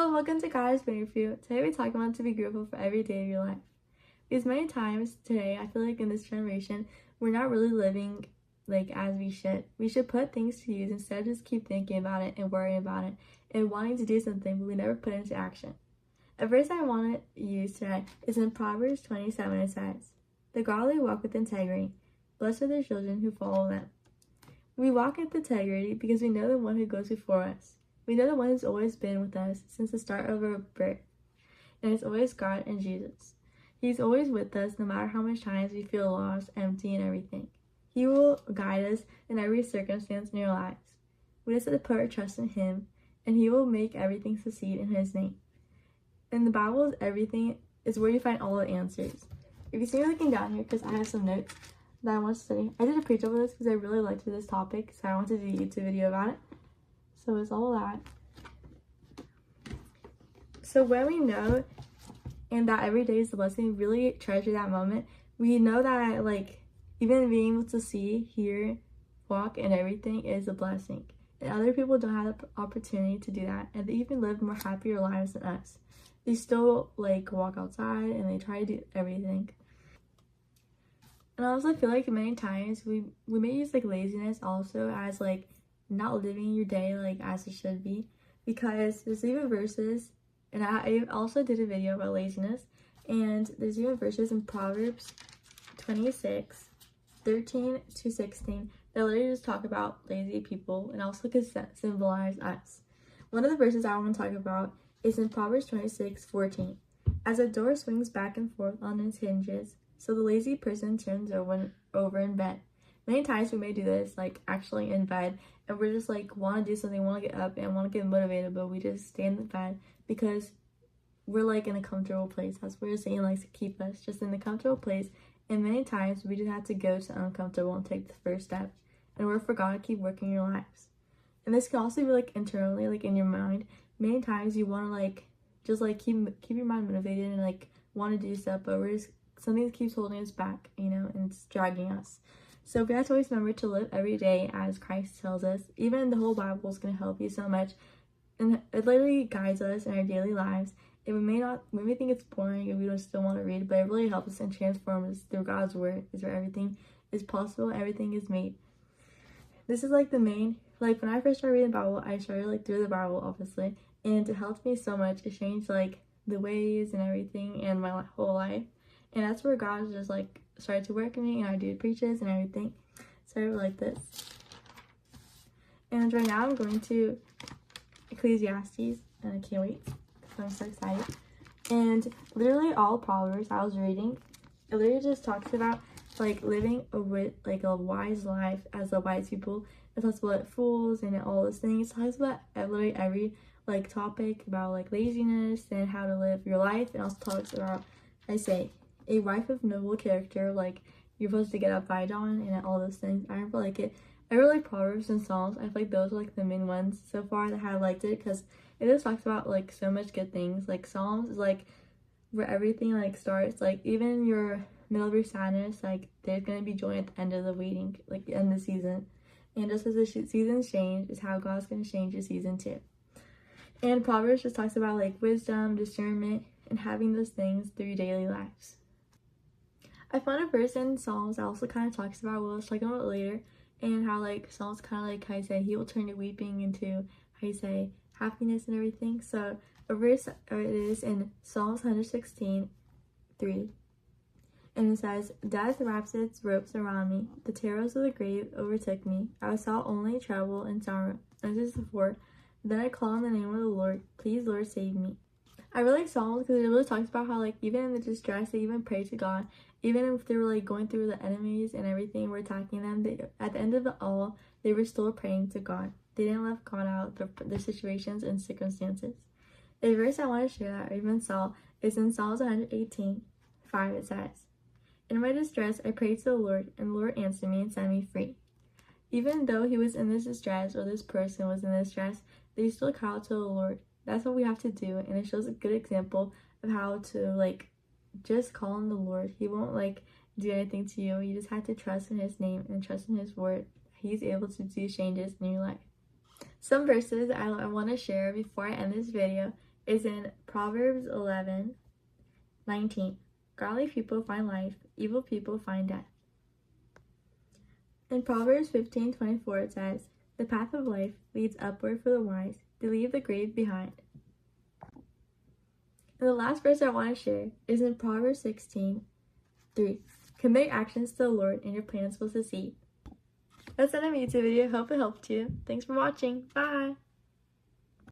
Hello, welcome to God is Better For You. Today we're talking about to be grateful for every day of your life. Because many times today, I feel like in this generation, we're not really living like as we should. We should put things to use instead of just keep thinking about it and worrying about it and wanting to do something, but we never put it into action. A verse I want to use today is in Proverbs 27. It says, "The godly walk with integrity. Blessed are the children who follow them." We walk with integrity because we know the one who goes before us. We know the one who's always been with us since the start of our birth, and it's always God and Jesus. He's always with us no matter how much times we feel lost, empty, and everything. He will guide us in every circumstance in our lives. We just have to put our trust in Him, and He will make everything succeed in His name. In the Bible, everything is where you find all the answers. If you see me looking down here, because I have some notes that I want to study. I did a preach over this because I really liked this topic, so I wanted to do a YouTube video about it. So it's all that. So when we know and that every day is a blessing, really treasure that moment. We know that like even being able to see, hear, walk, and everything is a blessing. And other people don't have the opportunity to do that, and they even live more happier lives than us. They still like walk outside and they try to do everything. And I also feel like many times we may use like laziness also as like not living your day like as it should be, because there's even verses, and I also did a video about laziness, and there's even verses in Proverbs 26:13-16 that literally just talk about lazy people and also could symbolize us. One of the verses I want to talk about is in Proverbs 26:14. "As a door swings back and forth on its hinges, so the lazy person turns over in bed." Many times we may do this, like actually in bed, and we're just like want to do something, want to get up and want to get motivated, but we just stay in the bed because we're like in a comfortable place. That's where Satan likes to keep us, just in a comfortable place. And many times we just have to go to uncomfortable and take the first step, and we're for God to keep working your lives. And this can also be like internally, like in your mind. Many times you want to like just like keep your mind motivated and like want to do stuff, but we're just something that keeps holding us back, and it's dragging us. So we have to always remember to live every day as Christ tells us. Even the whole Bible is going to help you so much, and it literally guides us in our daily lives. And we may think it's boring and we don't still want to read, but it really helps us and transforms us through God's word, is where everything is possible, everything is made. This is like the main, like when I first started reading the Bible, I started like through the Bible obviously, and it helped me so much. It changed like the ways and everything and my whole life, and that's where God just like started to work in me, and I do preaches and everything. So I really like this. And right now I'm going to Ecclesiastes, and I can't wait because I'm so excited. And literally all Proverbs I was reading, it literally just talks about like living a wise life as a wise people. It talks about fools and all those things. It talks about literally every like topic about like laziness and how to live your life. And also talks about, I say, a wife of noble character, like you're supposed to get up by dawn and all those things. I really like it. I really like Proverbs and Psalms. I feel like those are like the main ones so far that I liked it, because it just talks about like so much good things. Like Psalms is like where everything like starts, like even your middle of your sadness, like there's gonna be joy at the end of the waiting, like the end of the season. And just as the seasons change is how God's gonna change the season too. And Proverbs just talks about like wisdom, discernment, and having those things through your daily lives. I found a verse in Psalms that also kind of talks about what I was talking about later, and how like Psalms kind of like how you say He will turn your weeping into, how you say, happiness and everything. So a verse it is in Psalms 116:3, and it says, "Death wraps its ropes around me, the terrors of the grave overtook me. I saw only trouble and sorrow." And this is the 4. "Then I call on the name of the Lord. Please, Lord, save me." I really like Psalms because it really talks about how like even in the distress they even pray to God. Even if they were like going through the enemies and everything were attacking them, at the end of it all, they were still praying to God. They didn't let God out their situations and circumstances. A verse I want to share that I even saw is in Psalms 118:5. It says, "In my distress I prayed to the Lord, and the Lord answered me and set me free." Even though he was in this distress, or this person was in this distress, they still cried out to the Lord. That's what we have to do, and it shows a good example of how to like just call on the Lord. He won't like do anything to you. You just have to trust in His name and trust in His word. He's able to do changes in your life. Some verses I want to share before I end this video is in Proverbs 11:19. Godly people find life, evil people find death. In Proverbs 15:24 it says, "The path of life leads upward for the wise, they leave the grave behind." And the last verse I want to share is in Proverbs 16:3. Commit actions to the Lord and your plans will succeed. That's the end of my YouTube video. Hope it helped you. Thanks for watching. Bye!